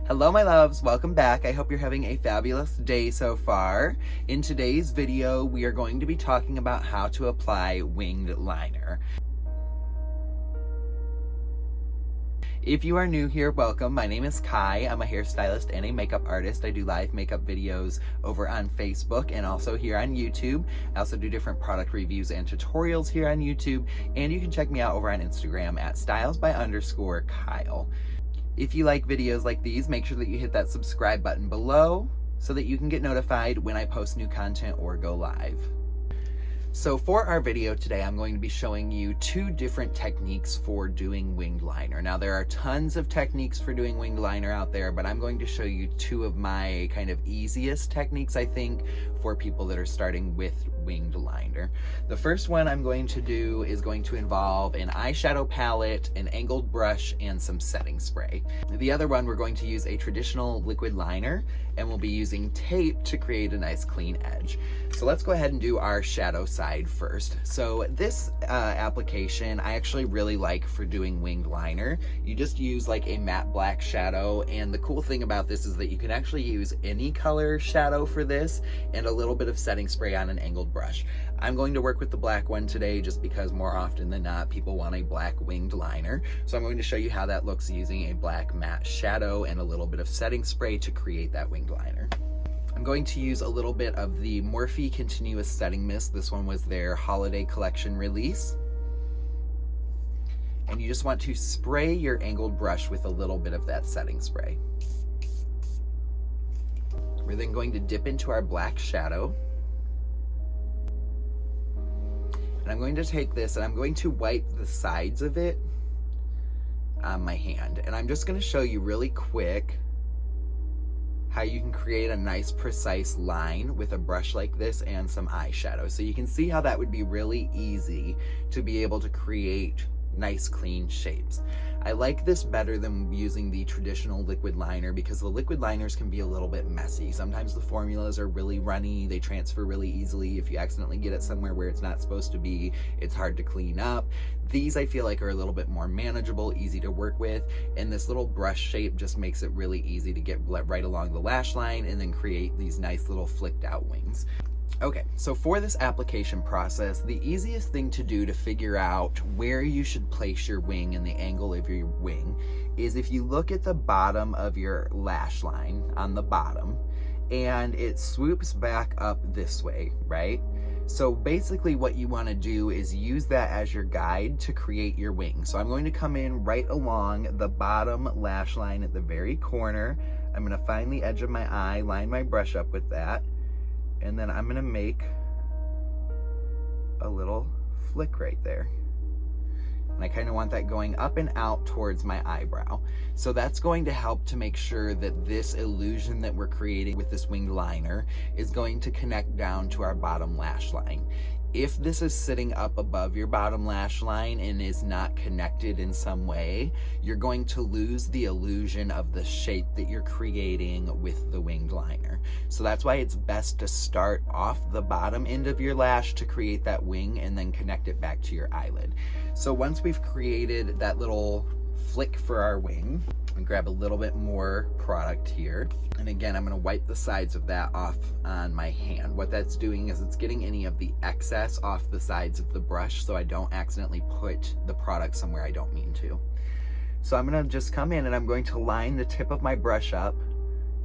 Hello my loves, welcome back. I hope you're having a fabulous day so far. In today's video, we are going to be talking about how to apply winged liner. If you are new here, welcome. My name is Kai. I'm a hairstylist and a makeup artist. I do live makeup videos over on Facebook and also here on YouTube. I also do different product reviews and tutorials here on YouTube, and you can check me out over on Instagram at stylesby_Kyle. If you like videos like these, make sure that you hit that subscribe button below so that you can get notified when I post new content or go live. So for our video today, I'm going to be showing you two different techniques for doing winged liner. Now there are tons of techniques for doing winged liner out there, but I'm going to show you two of my kind of easiest techniques, I think, for people that are starting with winged liner. The first one I'm going to do is going to involve an eyeshadow palette, an angled brush, and some setting spray. The other one, we're going to use a traditional liquid liner, and we'll be using tape to create a nice clean edge. So let's go ahead and do our shadow side first. So this application I actually really like for doing winged liner. You just use like a matte black shadow, and the cool thing about this is that you can actually use any color shadow for this and a little bit of setting spray on an angled brush. I'm going to work with the black one today just because more often than not people want a black winged liner. So I'm going to show you how that looks using a black matte shadow and a little bit of setting spray to create that winged liner. I'm going to use a little bit of the Morphe Continuous Setting Mist. This one was their holiday collection release. And you just want to spray your angled brush with a little bit of that setting spray. We're then going to dip into our black shadow. And I'm going to take this and I'm going to wipe the sides of it on my hand. And I'm just going to show you really quick how you can create a nice precise line with a brush like this and some eyeshadow. So you can see how that would be really easy to be able to create nice clean shapes. I like this better than using the traditional liquid liner because the liquid liners can be a little bit messy. Sometimes the formulas are really runny, they transfer really easily. If you accidentally get it somewhere where it's not supposed to be, it's hard to clean up. These I feel like are a little bit more manageable, easy to work with, and this little brush shape just makes it really easy to get right along the lash line and then create these nice little flicked out wings. Okay, so for this application process, the easiest thing to do to figure out where you should place your wing and the angle of your wing is if you look at the bottom of your lash line on the bottom and it swoops back up this way, right? So basically what you want to do is use that as your guide to create your wing. So I'm going to come in right along the bottom lash line at the very corner. I'm going to find the edge of my eye, line my brush up with that. And then I'm gonna make a little flick right there. And I kind of want that going up and out towards my eyebrow. So that's going to help to make sure that this illusion that we're creating with this winged liner is going to connect down to our bottom lash line. If this is sitting up above your bottom lash line and is not connected in some way, you're going to lose the illusion of the shape that you're creating with the winged liner. So that's why it's best to start off the bottom end of your lash to create that wing and then connect it back to your eyelid. So once we've created that little flick for our wing, and grab a little bit more product here. And again, I'm gonna wipe the sides of that off on my hand. What that's doing is it's getting any of the excess off the sides of the brush so I don't accidentally put the product somewhere I don't mean to. So I'm gonna just come in and I'm going to line the tip of my brush up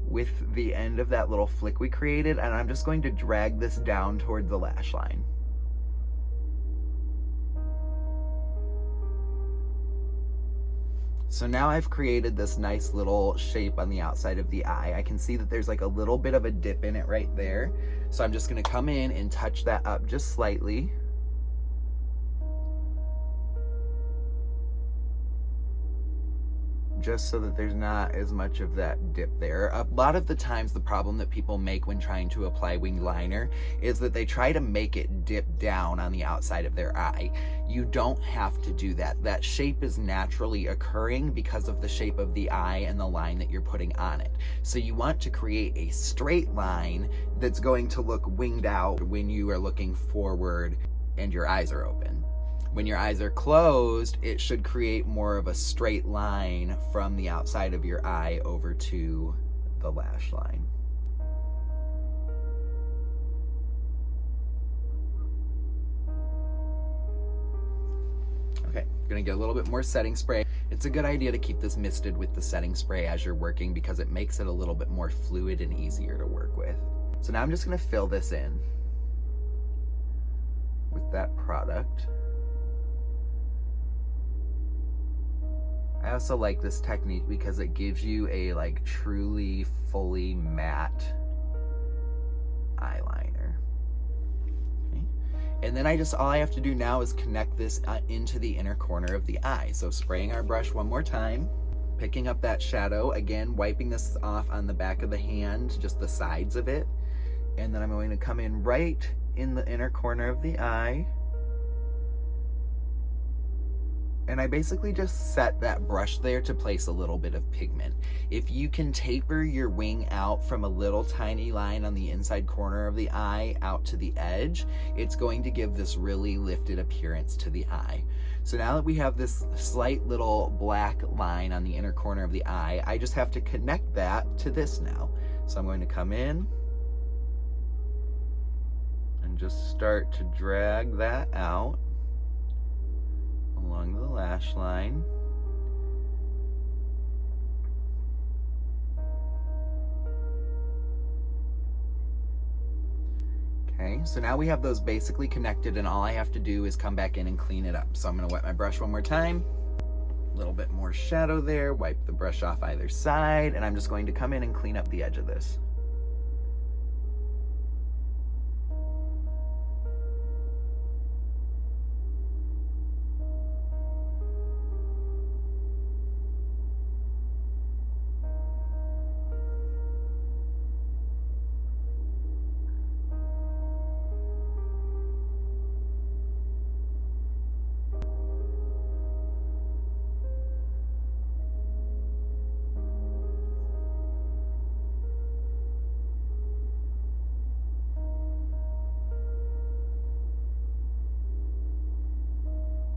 with the end of that little flick we created, and I'm just going to drag this down toward the lash line. So now I've created this nice little shape on the outside of the eye. I can see that there's like a little bit of a dip in it right there. So I'm just gonna come in and touch that up just slightly. Just so that there's not as much of that dip there. A lot of the times the problem that people make when trying to apply winged liner is that they try to make it dip down on the outside of their eye. You don't have to do that. That shape is naturally occurring because of the shape of the eye and the line that you're putting on it. So you want to create a straight line that's going to look winged out when you are looking forward and your eyes are open. When your eyes are closed, it should create more of a straight line from the outside of your eye over to the lash line. Okay, I'm gonna get a little bit more setting spray. It's a good idea to keep this misted with the setting spray as you're working because it makes it a little bit more fluid and easier to work with. So now I'm just gonna fill this in with that product. I also like this technique because it gives you a like truly fully matte eyeliner. Okay. And then all I have to do now is connect this into the inner corner of the eye. So spraying our brush one more time, picking up that shadow, again, wiping this off on the back of the hand, just the sides of it. And then I'm going to come in right in the inner corner of the eye. And I basically just set that brush there to place a little bit of pigment. If you can taper your wing out from a little tiny line on the inside corner of the eye out to the edge, it's going to give this really lifted appearance to the eye. So now that we have this slight little black line on the inner corner of the eye, I just have to connect that to this now. So I'm going to come in and just start to drag that out along the lash line. Okay, so now we have those basically connected and all I have to do is come back in and clean it up. So I'm gonna wet my brush one more time, a little bit more shadow there, wipe the brush off either side, and I'm just going to come in and clean up the edge of this.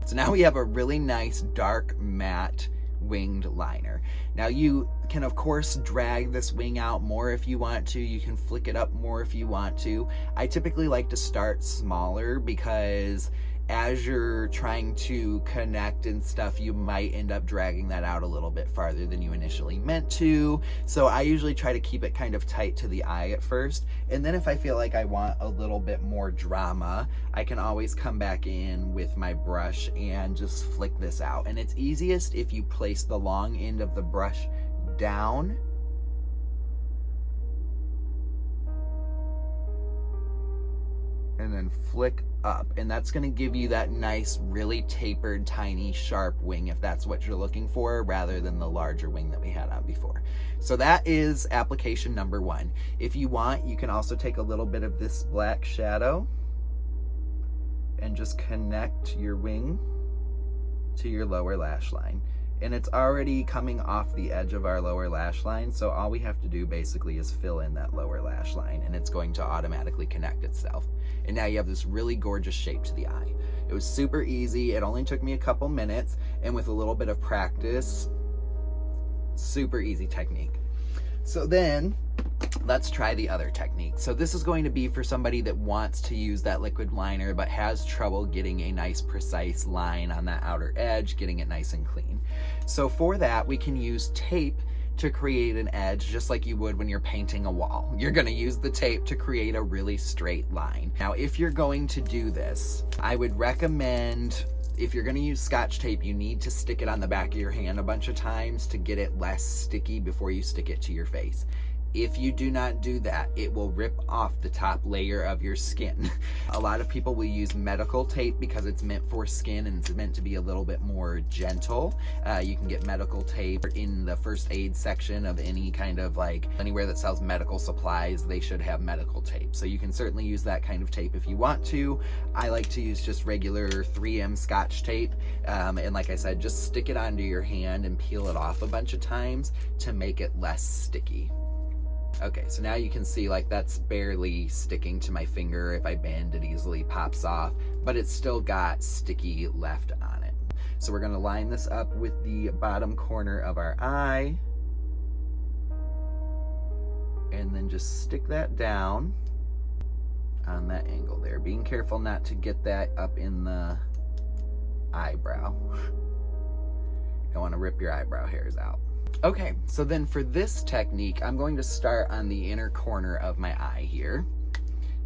So now we have a really nice dark matte winged liner. Now you can of course drag this wing out more if you want to. You can flick it up more if you want to. I typically like to start smaller because as you're trying to connect and stuff, you might end up dragging that out a little bit farther than you initially meant to. So I usually try to keep it kind of tight to the eye at first. And then if I feel like I want a little bit more drama, I can always come back in with my brush and just flick this out. And it's easiest if you place the long end of the brush down and then flick up, and that's going to give you that nice really tapered tiny sharp wing if that's what you're looking for, rather than the larger wing that we had on before. So that is application number one. If you want, you can also take a little bit of this black shadow and just connect your wing to your lower lash line. And it's already coming off the edge of our lower lash line, so all we have to do basically is fill in that lower lash line and it's going to automatically connect itself. And now you have this really gorgeous shape to the eye. It was super easy, it only took me a couple minutes, and with a little bit of practice, super easy technique. So then, let's try the other technique. So this is going to be for somebody that wants to use that liquid liner but has trouble getting a nice precise line on that outer edge, getting it nice and clean. So for that, we can use tape to create an edge just like you would when you're painting a wall. You're gonna use the tape to create a really straight line. Now, if you're going to do this, I would recommend, if you're gonna use Scotch tape, you need to stick it on the back of your hand a bunch of times to get it less sticky before you stick it to your face. If you do not do that, it will rip off the top layer of your skin. A lot of people will use medical tape because it's meant for skin and it's meant to be a little bit more gentle. You can get medical tape in the first aid section of any kind of anywhere that sells medical supplies, they should have medical tape. So you can certainly use that kind of tape if you want to. I like to use just regular 3M Scotch tape. And like I said, just stick it onto your hand and peel it off a bunch of times to make it less sticky. Okay, so now you can see that's barely sticking to my finger. If I bend, it easily pops off. but it's still got sticky left on it. So we're gonna line this up with the bottom corner of our eye, and then just stick that down on that angle there. Being careful not to get that up in the eyebrow. You don't want to rip your eyebrow hairs out. Okay, so then for this technique, I'm going to start on the inner corner of my eye here.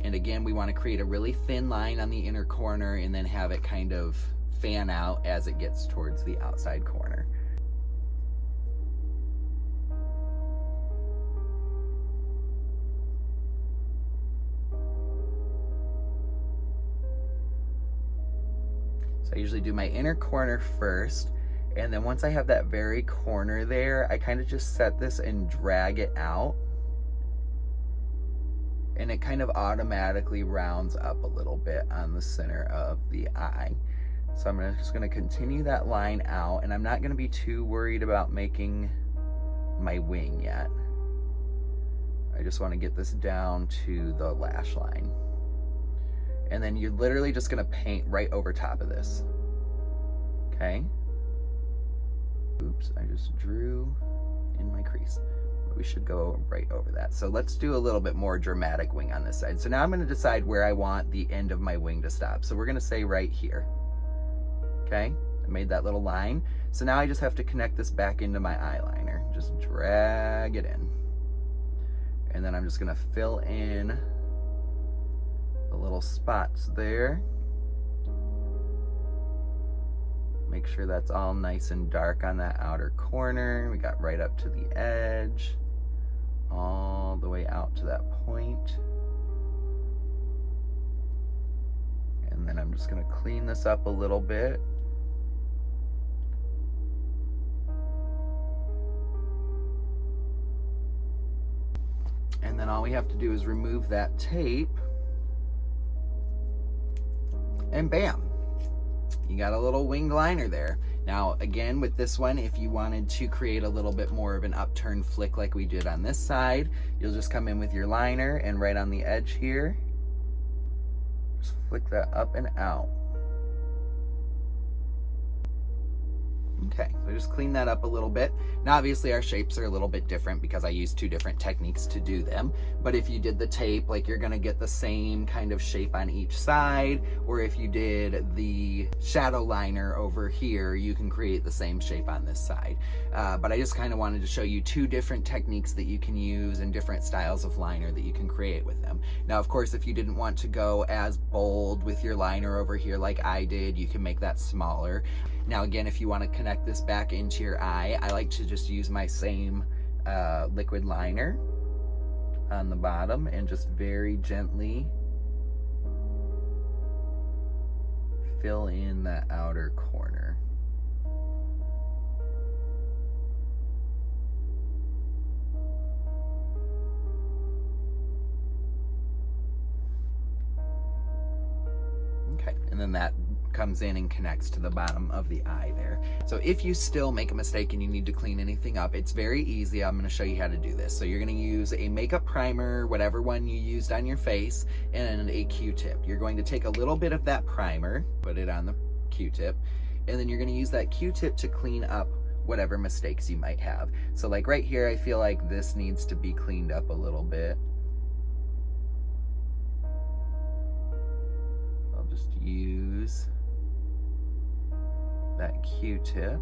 And again, we want to create a really thin line on the inner corner and then have it kind of fan out as it gets towards the outside corner. I usually do my inner corner first, and then once I have that very corner there, I kind of just set this and drag it out, and it kind of automatically rounds up a little bit on the center of the eye. So I'm just going to continue that line out, and I'm not going to be too worried about making my wing yet. I just want to get this down to the lash line. And then you're literally just gonna paint right over top of this, okay? Oops, I just drew in my crease. We should go right over that. So let's do a little bit more dramatic wing on this side. So now I'm gonna decide where I want the end of my wing to stop. So we're gonna say right here, okay? I made that little line. So now I just have to connect this back into my eyeliner. Just drag it in. And then I'm just gonna fill in the little spots there. Make sure that's all nice and dark on that outer corner. We got right up to the edge, all the way out to that point. And then I'm just gonna clean this up a little bit. And then all we have to do is remove that tape, and bam, you got a little winged liner there. Now again, with this one, if you wanted to create a little bit more of an upturned flick like we did on this side, you'll just come in with your liner and right on the edge here, just flick that up and out. Okay, so just clean that up a little bit. Now obviously our shapes are a little bit different because I used two different techniques to do them, but if you did the tape, like, you're gonna get the same kind of shape on each side, or if you did the shadow liner over here, you can create the same shape on this side. But I just kind of wanted to show you two different techniques that you can use and different styles of liner that you can create with them. Now of course, if you didn't want to go as bold with your liner over here like I did, you can make that smaller. Now again, if you want to connect this back into your eye, I like to just use my same liquid liner on the bottom and just very gently fill in that outer corner. Okay, and then that comes in and connects to the bottom of the eye there. So if you still make a mistake and you need to clean anything up, it's very easy. I'm going to show you how to do this. So you're going to use a makeup primer, whatever one you used on your face, and a Q-tip. You're going to take a little bit of that primer, put it on the Q-tip, and then you're going to use that Q-tip to clean up whatever mistakes you might have. So like right here, I feel like this needs to be cleaned up a little bit. I'll just use that Q-tip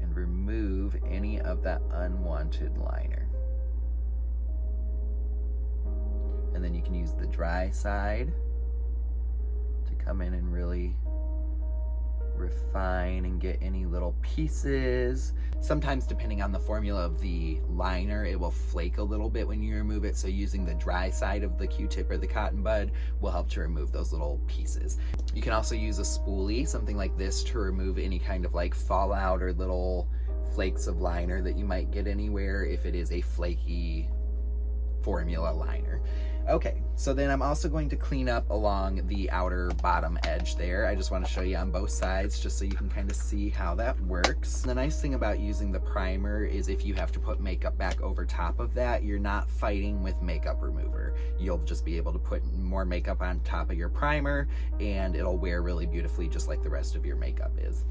and remove any of that unwanted liner. And then you can use the dry side to come in and really refine and get any little pieces. Sometimes, depending on the formula of the liner, it will flake a little bit when you remove it, so using the dry side of the Q-tip or the cotton bud will help to remove those little pieces. You can also use a spoolie, something like this, to remove any kind of like fallout or little flakes of liner that you might get anywhere if it is a flaky formula liner. Okay, so then I'm also going to clean up along the outer bottom edge there. I just want to show you on both sides just so you can kind of see how that works. The nice thing about using the primer is if you have to put makeup back over top of that, you're not fighting with makeup remover. You'll just be able to put more makeup on top of your primer and it'll wear really beautifully just like the rest of your makeup is.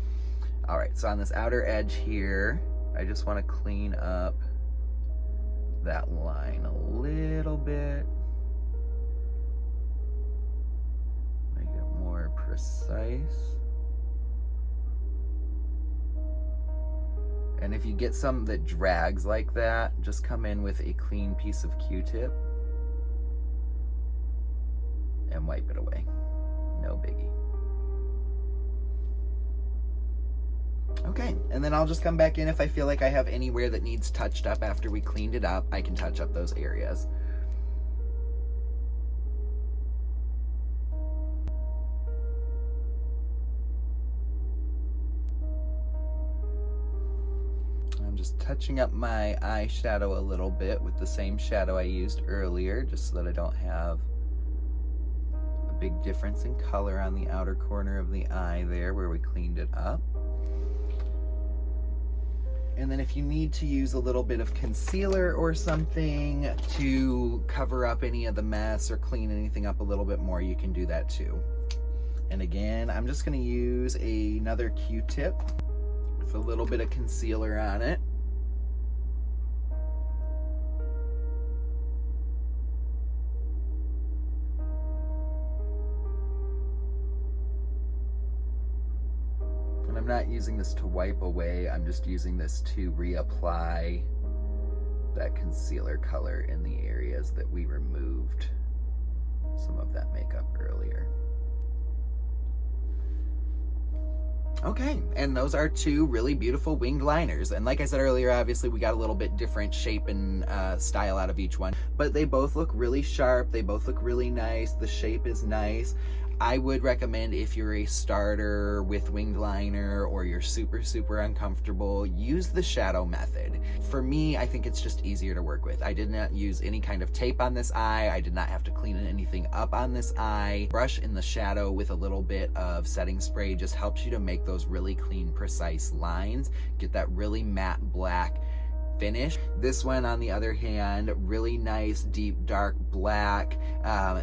All right, so on this outer edge here, I just want to clean up that line a little bit. Precise. And if you get some that drags like that, just come in with a clean piece of Q-tip and wipe it away. No biggie. Okay, and then I'll just come back in if I feel like I have anywhere that needs touched up after we cleaned it up. I can touch up those areas. Just touching up my eyeshadow a little bit with the same shadow I used earlier, just so that I don't have a big difference in color on the outer corner of the eye there where we cleaned it up. And then if you need to use a little bit of concealer or something to cover up any of the mess or clean anything up a little bit more, you can do that too. And again, I'm just going to use another Q-tip with a little bit of concealer on it. And I'm not using this to wipe away, I'm just using this to reapply that concealer color in the areas that we removed some of that makeup earlier. Okay, and those are two really beautiful winged liners. And like I said earlier, obviously we got a little bit different shape and style out of each one, but they both look really sharp. They both look really nice. The shape is nice. I would recommend if you're a starter with winged liner or you're super uncomfortable, use the shadow method. For me, I think it's just easier to work with. I did not use any kind of tape on this eye. I did not have to clean anything up on this eye. Brush in the shadow with a little bit of setting spray just helps you to make those really clean, precise lines. Get that really matte black finish. This one, on the other hand, really nice, deep, dark black.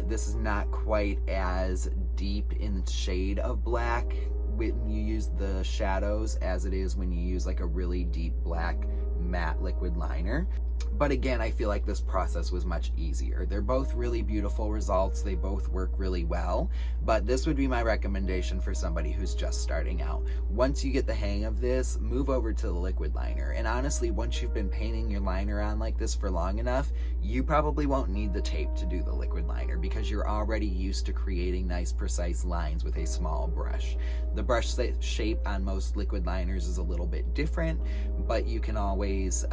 This is not quite as deep in shade of black when you use the shadows as it is when you use like a really deep black matte liquid liner. But again, I feel like this process was much easier. They're both really beautiful results. They both work really well, but this would be my recommendation for somebody who's just starting out. Once you get the hang of this, move over to the liquid liner. And honestly, once you've been painting your liner on like this for long enough, you probably won't need the tape to do the liquid liner because you're already used to creating nice, precise lines with a small brush. The brush shape on most liquid liners is a little bit different, but you can always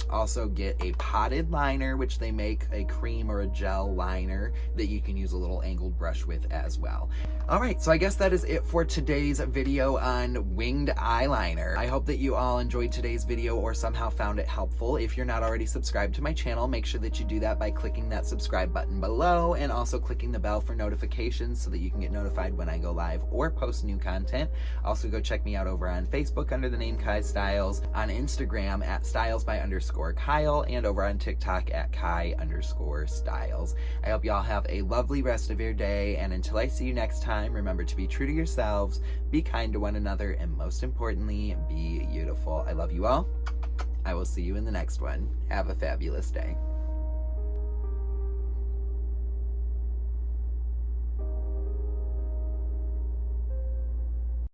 also get a potted liner, which they make a cream or a gel liner that you can use a little angled brush with as well. All right, so I guess that is it for today's video on winged eyeliner. I hope that you all enjoyed today's video or somehow found it helpful. If you're not already subscribed to my channel, make sure that you do that by clicking that subscribe button below and also clicking the bell for notifications so that you can get notified when I go live or post new content. Also, go check me out over on Facebook under the name Kai Styles, on Instagram at @stylesby_Kyle, and over on TikTok at Kai_Styles. I hope y'all have a lovely rest of your day, and until I see you next time, remember to be true to yourselves, be kind to one another, and most importantly, be beautiful. I love you all. I will see you in the next one. Have a fabulous day.